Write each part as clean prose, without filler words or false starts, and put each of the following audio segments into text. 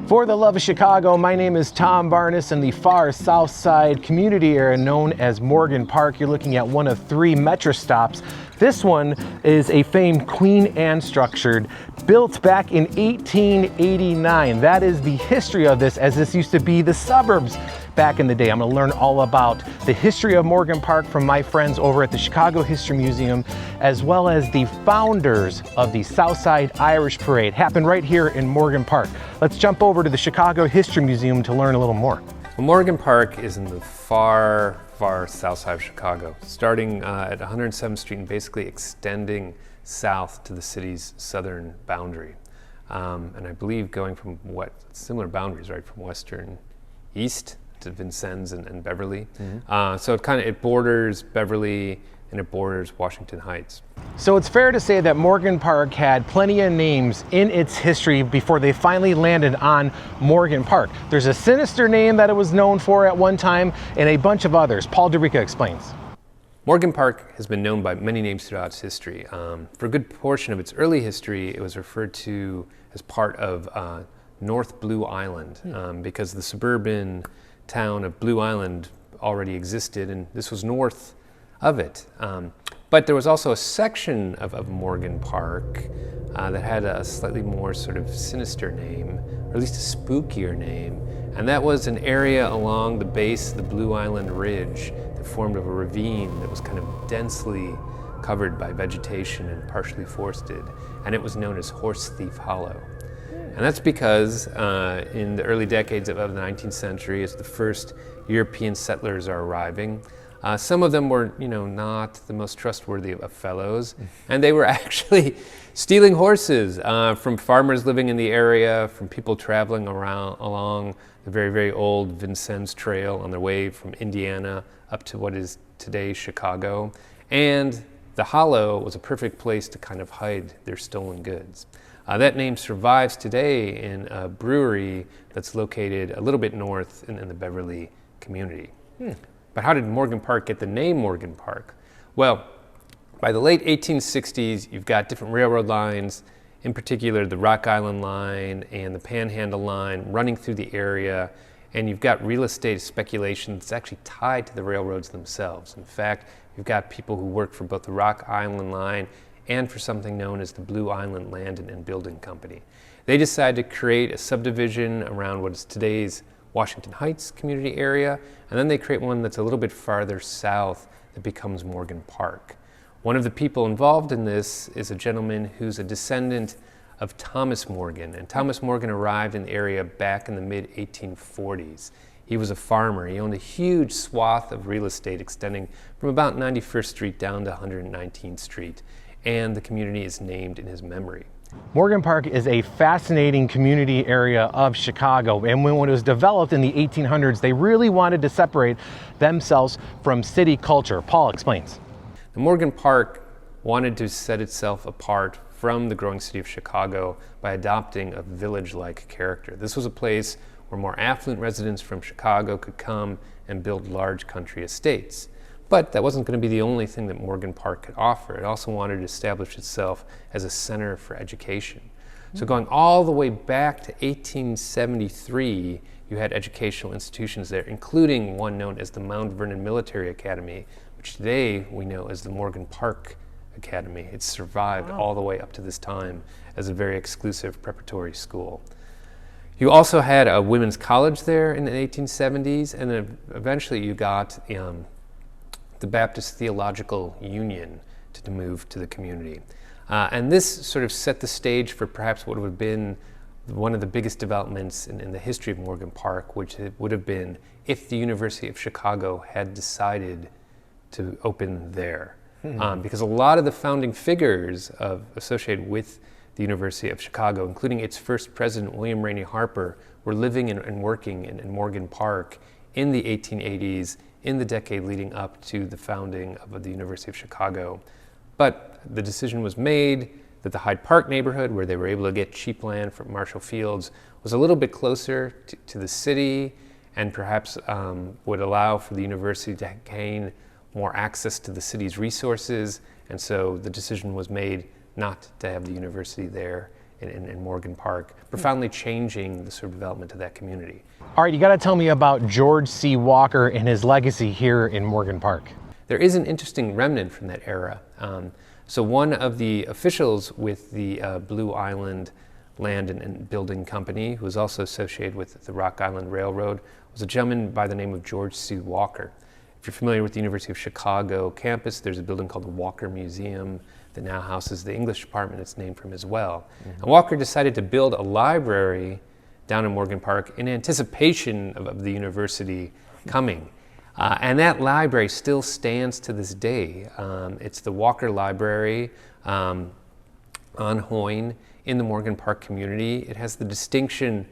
For the love of Chicago, my name is Tom Barnes in the far south side community area known as Morgan Park. You're looking at one of 3 metro stops. This one is a famed Queen Anne structure built back in 1889. That is the history of this, as this used to be the suburbs back in the day. I'm going to learn all about the history of Morgan Park from my friends over at the Chicago History Museum, as well as the founders of the Southside Irish Parade. Happened right here in Morgan Park. Let's jump over to the Chicago History Museum to learn a little more. Well, Morgan Park is in the far south side of Chicago, starting at 107th Street and basically extending south to the city's southern boundary. And I believe going from similar boundaries, right, from western east to Vincennes and Beverly. Mm-hmm. So it borders Beverly and it borders Washington Heights. So it's fair to say that Morgan Park had plenty of names in its history before they finally landed on Morgan Park. There's a sinister name that it was known for at one time and a bunch of others. Paul Durica explains. Morgan Park has been known by many names throughout its history. For a good portion of its early history, it was referred to as part of North Blue Island because the suburban town of Blue Island already existed, and this was north of it. But there was also a section of Morgan Park that had a slightly more sort of sinister name, or at least a spookier name, and that was an area along the base of the Blue Island Ridge that formed of a ravine that was kind of densely covered by vegetation and partially forested, and it was known as Horse Thief Hollow. And that's because in the early decades of the 19th century, as the first European settlers are arriving, some of them were, not the most trustworthy of fellows, and they were actually stealing horses from farmers living in the area, from people traveling along the very, very old Vincennes Trail on their way from Indiana up to what is today Chicago. And the Hollow was a perfect place to kind of hide their stolen goods. That name survives today in a brewery that's located a little bit north in the Beverly community. But how did Morgan Park get the name Morgan Park? Well, by the late 1860s, you've got different railroad lines, in particular the Rock Island Line and the Panhandle Line running through the area, and you've got real estate speculation that's actually tied to the railroads themselves. In fact, you've got people who work for both the Rock Island Line and for something known as the Blue Island Land and Building Company. They decided to create a subdivision around what is today's Washington Heights community area, and then they create one that's a little bit farther south that becomes Morgan Park. One of the people involved in this is a gentleman who's a descendant of Thomas Morgan, and Thomas Morgan arrived in the area back in the mid-1840s. He was a farmer. He owned a huge swath of real estate extending from about 91st Street down to 119th Street, and the community is named in his memory. Morgan Park is a fascinating community area of Chicago, and when it was developed in the 1800s, they really wanted to separate themselves from city culture. Paul explains. The Morgan Park wanted to set itself apart from the growing city of Chicago by adopting a village-like character. This was a place where more affluent residents from Chicago could come and build large country estates. But that wasn't going to be the only thing that Morgan Park could offer. It also wanted to establish itself as a center for education. So going all the way back to 1873, you had educational institutions there, including one known as the Mount Vernon Military Academy, which today we know as the Morgan Park Academy. It's survived all the way up to this time as a very exclusive preparatory school. You also had a women's college there in the 1870s, and then eventually you got the Baptist Theological Union to move to the community. And this sort of set the stage for perhaps what would have been one of the biggest developments in the history of Morgan Park, which would have been if the University of Chicago had decided to open there. Because a lot of the founding figures associated with the University of Chicago, including its first president, William Rainey Harper, were living and working in Morgan Park in the 1880s, in the decade leading up to the founding of the University of Chicago. But the decision was made that the Hyde Park neighborhood, where they were able to get cheap land from Marshall Fields, was a little bit closer to the city and perhaps would allow for the university to gain more access to the city's resources. And so the decision was made not to have the university there in Morgan Park, profoundly changing the sort of development of that community. All right, you got to tell me about George C. Walker and his legacy here in Morgan Park. There is an interesting remnant from that era. So one of the officials with the Blue Island Land and Building Company, who was also associated with the Rock Island Railroad, was a gentleman by the name of George C. Walker. If you're familiar with the University of Chicago campus, there's a building called the Walker Museum that now houses the English department. It's named from as well. And Walker decided to build a library down in Morgan Park in anticipation of the university coming. And that library still stands to this day. It's the Walker Library on Hoyne in the Morgan Park community. It has the distinction,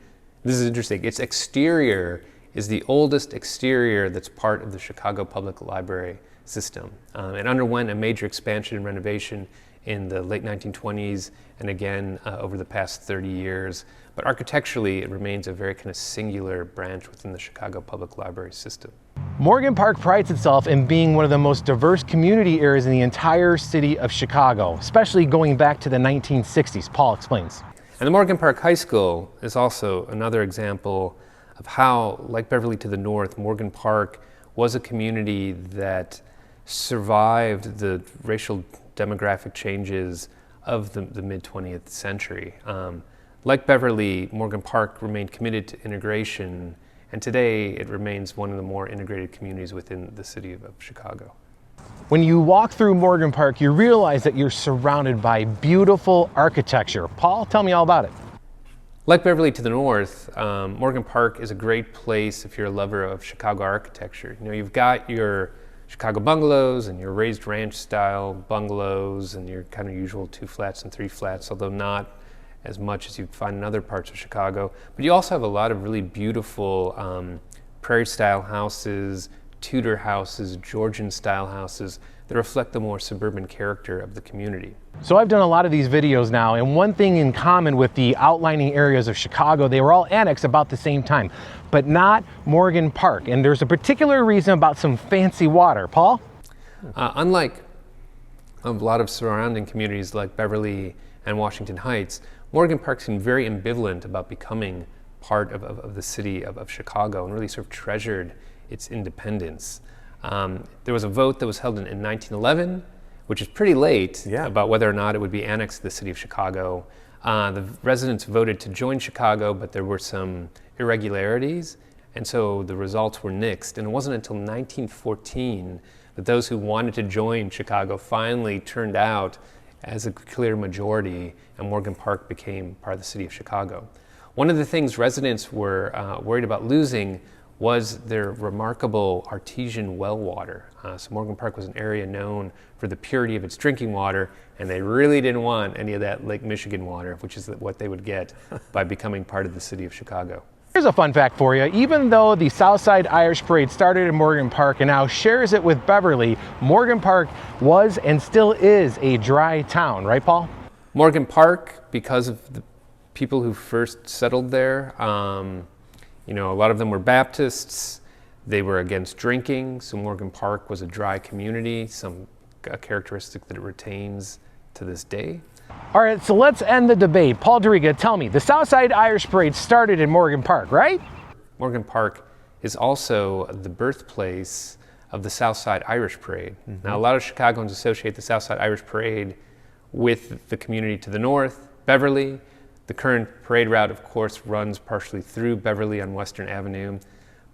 this is interesting, its exterior is the oldest exterior that's part of the Chicago Public Library system. It underwent a major expansion and renovation in the late 1920s and again over the past 30 years. But architecturally, it remains a very kind of singular branch within the Chicago Public Library system. Morgan Park prides itself in being one of the most diverse community areas in the entire city of Chicago, especially going back to the 1960s. Paul explains. And the Morgan Park High School is also another example of how, like Beverly to the north, Morgan Park was a community that survived the racial demographic changes of the mid-20th century. Like Beverly, Morgan Park remained committed to integration, and today it remains one of the more integrated communities within the city of Chicago. When you walk through Morgan Park, you realize that you're surrounded by beautiful architecture. Paul, tell me all about it. Like Beverly to the north, Morgan Park is a great place if you're a lover of Chicago architecture. You know, you've got your Chicago bungalows and your raised ranch style bungalows and your kind of usual 2 flats and 3 flats, although not as much as you'd find in other parts of Chicago. But you also have a lot of really beautiful prairie style houses, Tudor houses, Georgian style houses that reflect the more suburban character of the community. So I've done a lot of these videos now, and one thing in common with the outlining areas of Chicago, they were all annexed about the same time, but not Morgan Park. And there's a particular reason about some fancy water. Paul? Unlike a lot of surrounding communities like Beverly and Washington Heights, Morgan Park seemed very ambivalent about becoming part of the city of Chicago and really sort of treasured its independence. There was a vote that was held in 1911, which is pretty late, about whether or not it would be annexed to the city of Chicago. The residents voted to join Chicago, but there were some irregularities, and so the results were nixed. And it wasn't until 1914 that those who wanted to join Chicago finally turned out as a clear majority, and Morgan Park became part of the city of Chicago. One of the things residents were worried about losing was their remarkable artesian well water. So Morgan Park was an area known for the purity of its drinking water, and they really didn't want any of that Lake Michigan water, which is what they would get by becoming part of the city of Chicago. Here's a fun fact for you. Even though the Southside Irish Parade started in Morgan Park and now shares it with Beverly, Morgan Park was and still is a dry town, right, Paul? Morgan Park, because of the people who first settled there, you know, a lot of them were Baptists. They were against drinking, so Morgan Park was a dry community, a characteristic that it retains to this day. All right, so let's end the debate. Paul Durica, tell me, the Southside Irish Parade started in Morgan Park, right? Morgan Park is also the birthplace of the Southside Irish Parade. Now, a lot of Chicagoans associate the Southside Irish Parade with the community to the north, Beverly. The current parade route, of course, runs partially through Beverly on Western Avenue.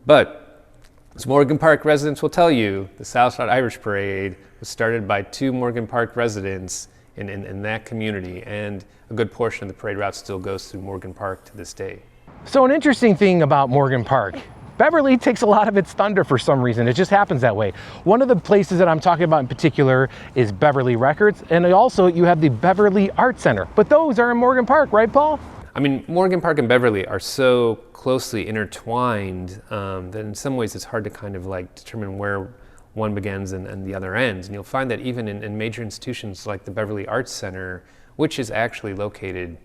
But as Morgan Park residents will tell you, the Southside Irish Parade was started by 2 Morgan Park residents in that community, and a good portion of the parade route still goes through Morgan Park to this day. So an interesting thing about Morgan Park, Beverly takes a lot of its thunder for some reason. It just happens that way. One of the places that I'm talking about in particular is Beverly Records, and also you have the Beverly Art Center. But those are in Morgan Park, right, Paul? I mean, Morgan Park and Beverly are so closely intertwined that in some ways it's hard to kind of like determine where one begins and the other ends. And you'll find that even in major institutions like the Beverly Arts Center, which is actually located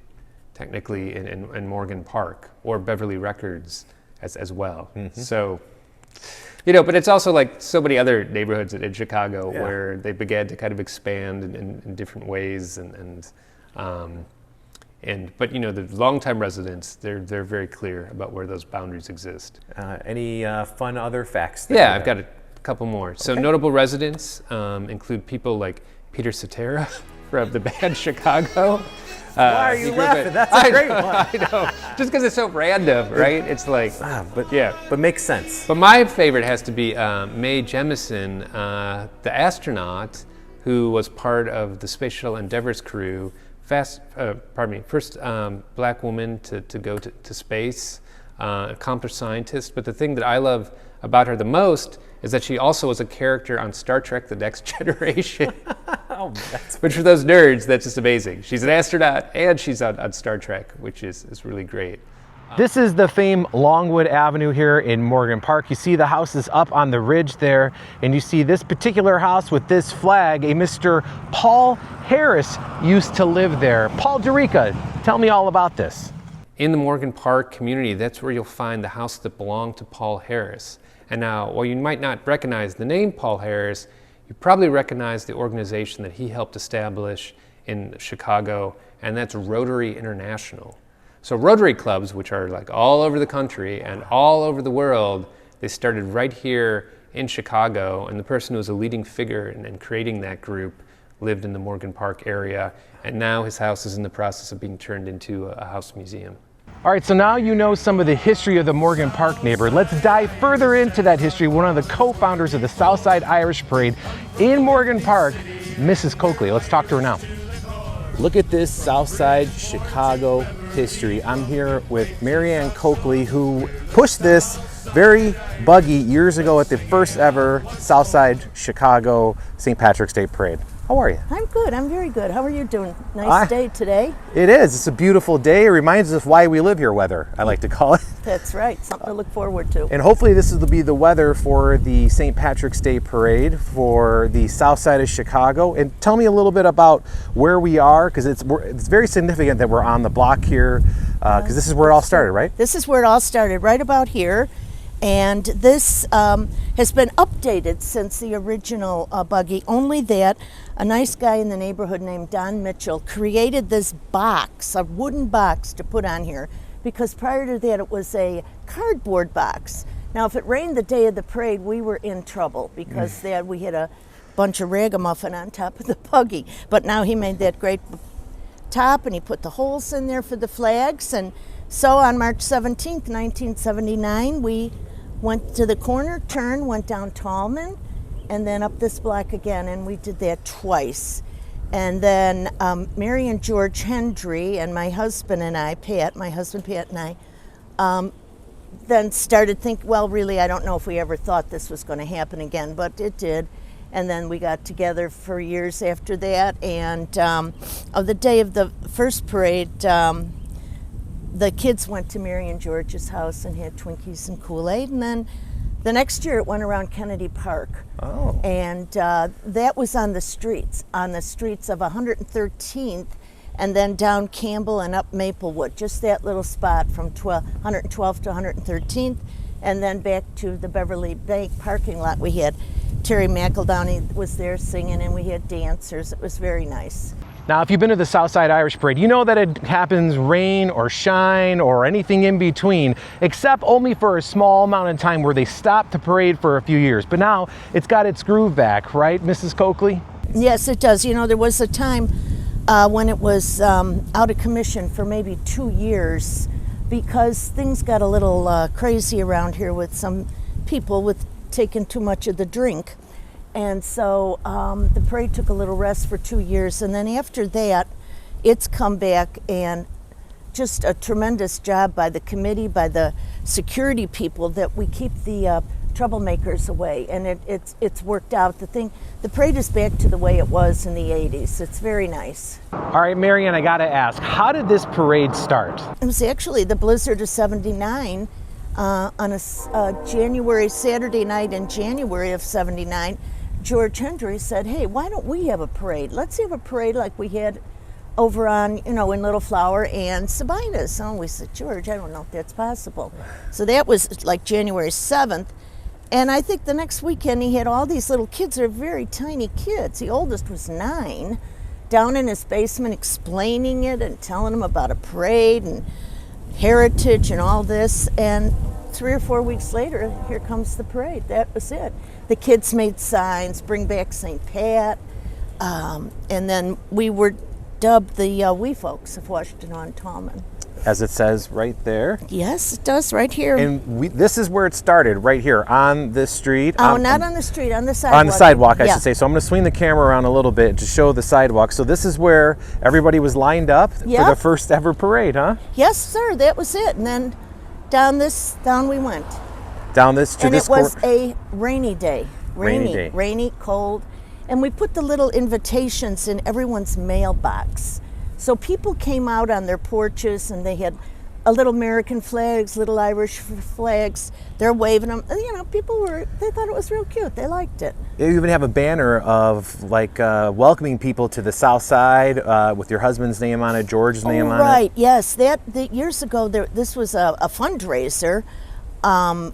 technically in Morgan Park, or Beverly Records as well. So, you know, but it's also like so many other neighborhoods in Chicago where they began to kind of expand in different ways. And But you know, the longtime residents, they're very clear about where those boundaries exist. Any fun other facts? Yeah, I've got a couple more. So notable residents include people like Peter Cetera from the band Chicago. Why are you laughing? That's a great one. I know, just because it's so random, right? It's like, but makes sense. But my favorite has to be Mae Jemison, the astronaut who was part of the Space Shuttle Endeavour's crew. First black woman to go to space, accomplished scientist. But the thing that I love about her the most is that she also was a character on Star Trek: The Next Generation. Which for those nerds, that's just amazing. She's an astronaut and she's on Star Trek, which is really great. This is the famed Longwood Avenue here in Morgan Park. You see the houses up on the ridge there, and you see this particular house with this flag. A Mr. Paul Harris used to live there. Paul Durica, tell me all about this. In the Morgan Park community, that's where you'll find the house that belonged to Paul Harris. And now, while you might not recognize the name Paul Harris, you probably recognize the organization that he helped establish in Chicago, and that's Rotary International. So Rotary clubs, which are like all over the country and all over the world, they started right here in Chicago, and the person who was a leading figure in creating that group lived in the Morgan Park area, and now his house is in the process of being turned into a house museum. All right, so now you know some of the history of the Morgan Park neighborhood. Let's dive further into that history. One of the co-founders of the Southside Irish Parade in Morgan Park, Mrs. Coakley. Let's talk to her now. Look at this Southside Chicago history. I'm here with Marianne Coakley, who pushed this very buggy years ago at the first ever Southside Chicago St. Patrick's Day Parade. How are you? I'm good. I'm very good. How are you doing? Nice day today. It is. It's a beautiful day. It reminds us why we live here weather, I like to call it. That's right. Something to look forward to. And hopefully this will be the weather for the St. Patrick's Day Parade for the south side of Chicago. And tell me a little bit about where we are, because it's very significant that we're on the block here, because this is where it all started, right? This is where it all started, right about here. And this has been updated since the original buggy, only that a nice guy in the neighborhood named Don Mitchell created this box, a wooden box to put on here, because prior to that it was a cardboard box. Now if it rained the day of the parade, we were in trouble, because we had a bunch of ragamuffin on top of the buggy. But now he made that great top, and he put the holes in there for the flags. And so on March 17th, 1979, we went to the corner turn, went down Tallman, and then up this block again, and we did that twice. And then Mary and George Hendry and my husband and I, my husband Pat and I, then started thinking, well, really, I don't know if we ever thought this was going to happen again, but it did. And then we got together for years after that, and on the day of the first parade, the kids went to Mary and George's house and had Twinkies and Kool-Aid, and then the next year it went around Kennedy Park. Oh. And that was on the streets of 113th, and then down Campbell and up Maplewood, just that little spot from 112th to 113th, and then back to the Beverly Bank parking lot. We had Terry McEldowney was there singing, and we had dancers. It was very nice. Now, if you've been to the Southside Irish Parade, you know that it happens rain or shine or anything in between, except only for a small amount of time where they stopped the parade for a few years. But now it's got its groove back, right, Mrs. Coakley? Yes, it does. You know, there was a time when it was out of commission for maybe 2 years, because things got a little crazy around here with some people with taking too much of the drink. And so the parade took a little rest for 2 years, and then after that, it's come back, and just a tremendous job by the committee, by the security people, that we keep the troublemakers away, and it's worked out. The parade is back to the way it was in the 80s. It's very nice. All right, Marianne, I gotta ask, how did this parade start? It was actually the blizzard of '79 on a Saturday night in January of '79. George Hendry said, hey, why don't we have a parade? Let's have a parade like we had over on, in Little Flower and Sabina's. And we said, George, I don't know if that's possible. So that was like January 7th. And I think the next weekend he had all these little kids. They're very tiny kids. The oldest was 9. down in his basement explaining it and telling him about a parade and heritage and all this. And 3 or 4 weeks later, here comes the parade. That was it. The kids made signs, bring back St. Pat. And then we were dubbed the wee folks of Washington-on-Tallman. As it says right there. Yes, it does, right here. And this is where it started, right here on this street. Oh, not on the street, on the sidewalk. On the sidewalk, I Yeah. should say. So I'm going to swing the camera around a little bit to show the sidewalk. So this is where everybody was lined up for Yep. the first ever parade, huh? Yes, sir, that was it. And then down we went. Down this to And this it was court. a rainy day. Rainy day. Rainy, cold. And we put the little invitations in everyone's mailbox. So people came out on their porches and they had a little American flags, little Irish flags. They're waving them. You know, they thought it was real cute. They liked it. You even have a banner of like welcoming people to the South Side with your husband's name on it, George's name on it. Right, yes. Years ago, this was a fundraiser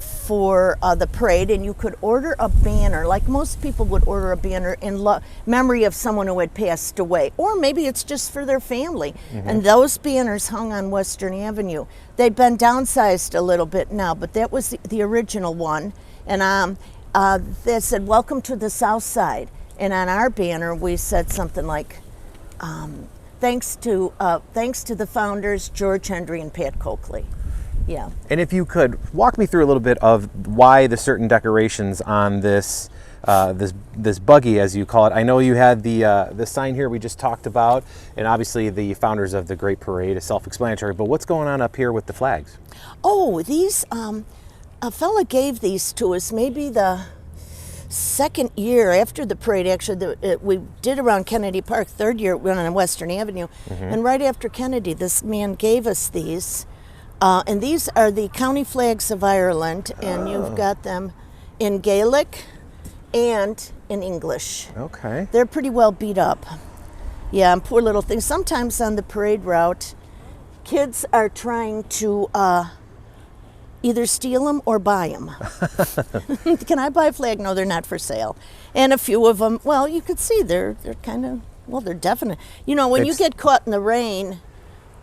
for the parade, and you could order a banner, like most people would order a banner in memory of someone who had passed away, or maybe it's just for their family. And those banners hung on Western Avenue. They've been downsized a little bit now, but that was the original one. And they said, "Welcome to the South Side." And on our banner, we said something like, "Thanks to the founders, George Hendry and Pat Coakley." Yeah. And if you could walk me through a little bit of why the certain decorations on this this buggy, as you call it. I know you had the sign here we just talked about, and obviously the founders of the Great Parade is self-explanatory. But what's going on up here with the flags? Oh, these a fella gave these to us maybe the second year after the parade. Actually, we did around Kennedy Park. Third year we went on Western Avenue, and right after Kennedy, this man gave us these. And these are the county flags of Ireland, and you've got them in Gaelic and in English. Okay. They're pretty well beat up. Yeah, and poor little things. Sometimes on the parade route, kids are trying to either steal them or buy them. Can I buy a flag? No, they're not for sale. And a few of them, well, you could see they're kind of, well, they're definite. You know, when you get caught in the rain,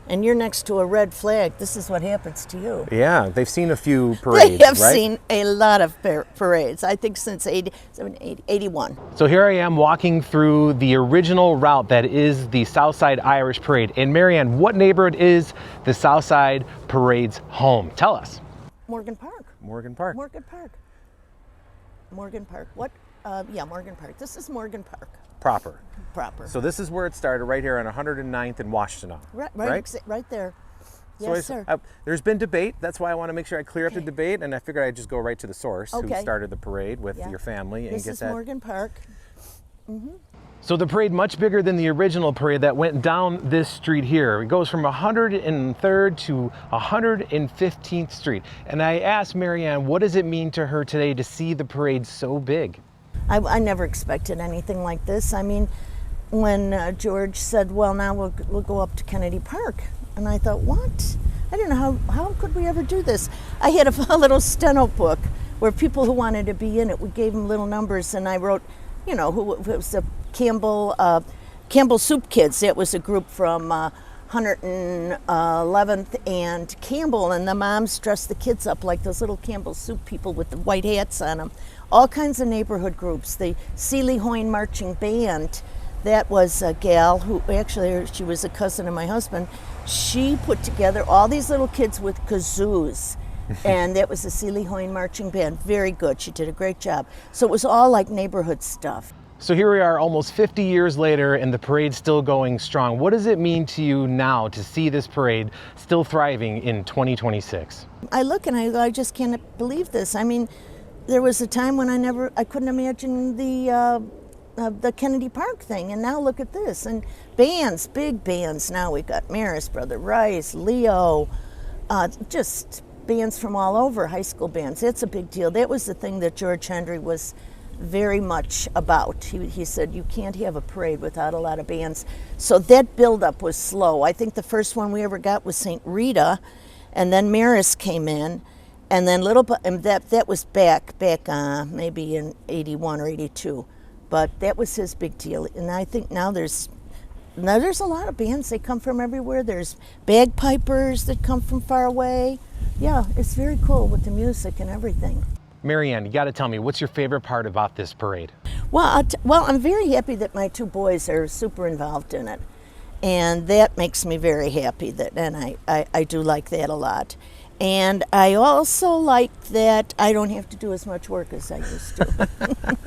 and you're next to a red flag, this is what happens to you. Yeah, they've seen a few parades, They have right? seen a lot of parades, I think since 81. So here I am walking through the original route that is the Southside Irish Parade. And Marianne, what neighborhood is the Southside Parade's home? Tell us. Morgan Park. Morgan Park. Morgan Park. Morgan Park. What? Yeah, Morgan Park. This is Morgan Park. Proper. Proper. this is where it started, right here on 109th and Washington. Right there. Yes, sir. There's been debate. That's why I want to make sure I clear up the debate, and I figured I'd just go right to the source, who Okay. started the parade with your family, and This get is that. Morgan Park. So the parade, much bigger than the original parade that went down this street here. It goes from 103rd to 115th Street. And I asked Marianne, what does it mean to her today to see the parade so big? I never expected anything like this. I mean, when George said, well, now we'll go up to Kennedy Park. And I thought, what? I didn't know how could we ever do this? I had a little steno book where people who wanted to be in it, we gave them little numbers, and I wrote, you know, who it was the Campbell Soup Kids. That was a group from 111th and Campbell, and the moms dressed the kids up like those little Campbell Soup people with the white hats on them. All kinds of neighborhood groups. The Seeley Hoyne Marching Band, that was a gal who actually, she was a cousin of my husband. She put together all these little kids with kazoos. And that was the Seeley Hoyne Marching Band. Very good. She did a great job. So it was all like neighborhood stuff. So here we are almost 50 years later, and the parade's still going strong. What does it mean to you now to see this parade still thriving in 2026? I look and I go, I just can't believe this. I mean, there was a time when I couldn't imagine the Kennedy Park thing, and now look at this. And bands, big bands. Now we got Maris, Brother Rice, Leo, just bands from all over, high school bands. It's a big deal. That was the thing that George Hendry was very much about. He said you can't have a parade without a lot of bands. So that buildup was slow. I think the first one we ever got was St. Rita, and then Maris came in, and then that was back maybe in 81 or 82. But that was his big deal. And I think now there's now there's a lot of bands. They come from everywhere. There's bagpipers that come from far away. Yeah, it's very cool with the music and everything. Marianne, you got to tell me, what's your favorite part about this parade? Well, I'm very happy that my two boys are super involved in it. And that makes me very happy, and I do like that a lot. And I also like that I don't have to do as much work as I used to.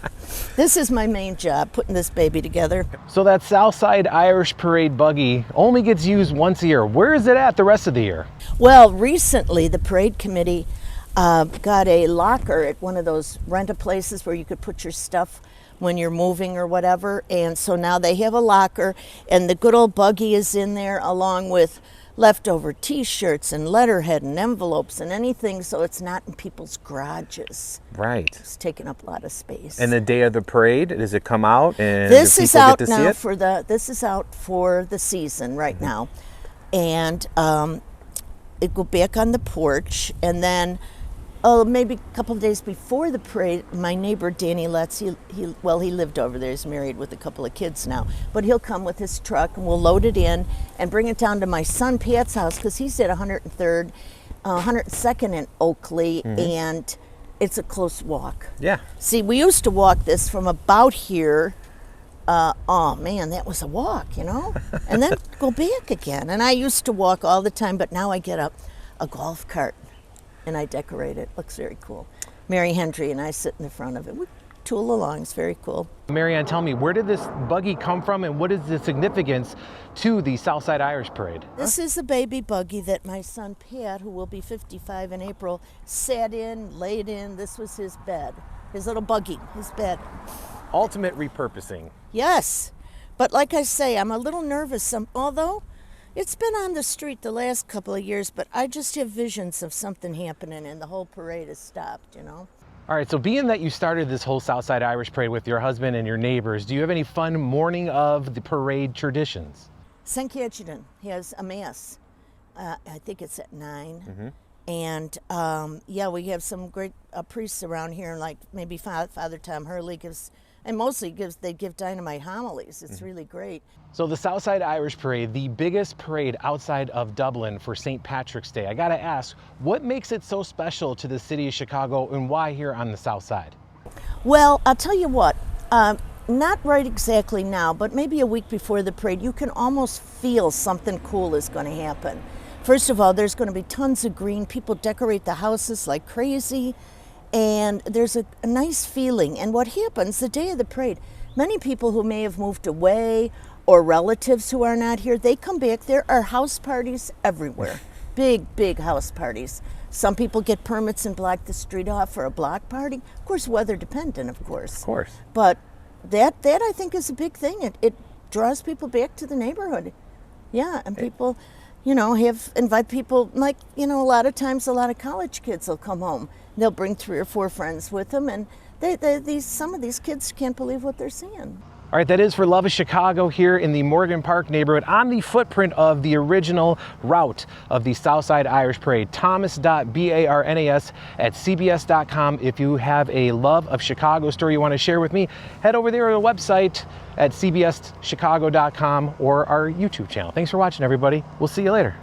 This is my main job, putting this baby together. So that Southside Irish Parade buggy only gets used once a year. Where is it at the rest of the year? Well, recently the parade committee got a locker at one of those rent-a-places where you could put your stuff when you're moving or whatever. And so now they have a locker, and the good old buggy is in there along with leftover t-shirts and letterhead and envelopes and anything, so it's not in people's garages. Right. It's taking up a lot of space. And the day of the parade, does it come out and this do is people out get to now see it? for this is out for the season right now. And it go back on the porch, and then maybe a couple of days before the parade, my neighbor Danny Letts, he lived over there. He's married with a couple of kids now, but he'll come with his truck and we'll load it in and bring it down to my son Pat's house, because he's at 103rd, 102nd in Oakley, and it's a close walk. Yeah. See, we used to walk this from about here. Oh man, that was a walk, you know, and then go back again. And I used to walk all the time, but now I get a golf cart and I decorate it. Looks very cool. Mary Hendry and I sit in the front of it. We tool along. It's very cool. Marianne, tell me, where did this buggy come from, and what is the significance to the Southside Irish Parade? This is a baby buggy that my son Pat, who will be 55 in April, sat in, laid in. This was his bed, his little buggy, his bed. Ultimate repurposing. Yes, but like I say, I'm a little nervous, although it's been on the street the last couple of years, but I just have visions of something happening and the whole parade has stopped, you know? All right, so being that you started this whole Southside Irish Parade with your husband and your neighbors, do you have any fun morning of the parade traditions? St. Cajetan has a mass. I think it's at 9. And yeah, we have some great priests around here, like maybe Father Tom Hurley gives, and mostly they give dynamite homilies. It's really great. So the Southside Irish Parade, the biggest parade outside of Dublin for St. Patrick's Day. I gotta ask, what makes it so special to the city of Chicago, and why here on the South Side? Well, I'll tell you what, not right exactly now, but maybe a week before the parade, you can almost feel something cool is going to happen. First of all, there's going to be tons of green. People decorate the houses like crazy, and there's a nice feeling. And what happens the day of the parade, many people who may have moved away or relatives who are not here, they come back. There are house parties everywhere, big house parties. Some people get permits and block the street off for a block party. Of course, weather dependent, of course. Of course. But that I think is a big thing. It draws people back to the neighborhood. Yeah, and people, you know, invite people, like, you know, a lot of times a lot of college kids will come home. They'll bring 3 or 4 friends with them, and some of these kids can't believe what they're seeing. All right, that is for Love of Chicago here in the Morgan Park neighborhood on the footprint of the original route of the Southside Irish Parade. Thomas.Barnes@cbs.com. If you have a Love of Chicago story you want to share with me, head over there to the website at cbschicago.com or our YouTube channel. Thanks for watching, everybody. We'll see you later.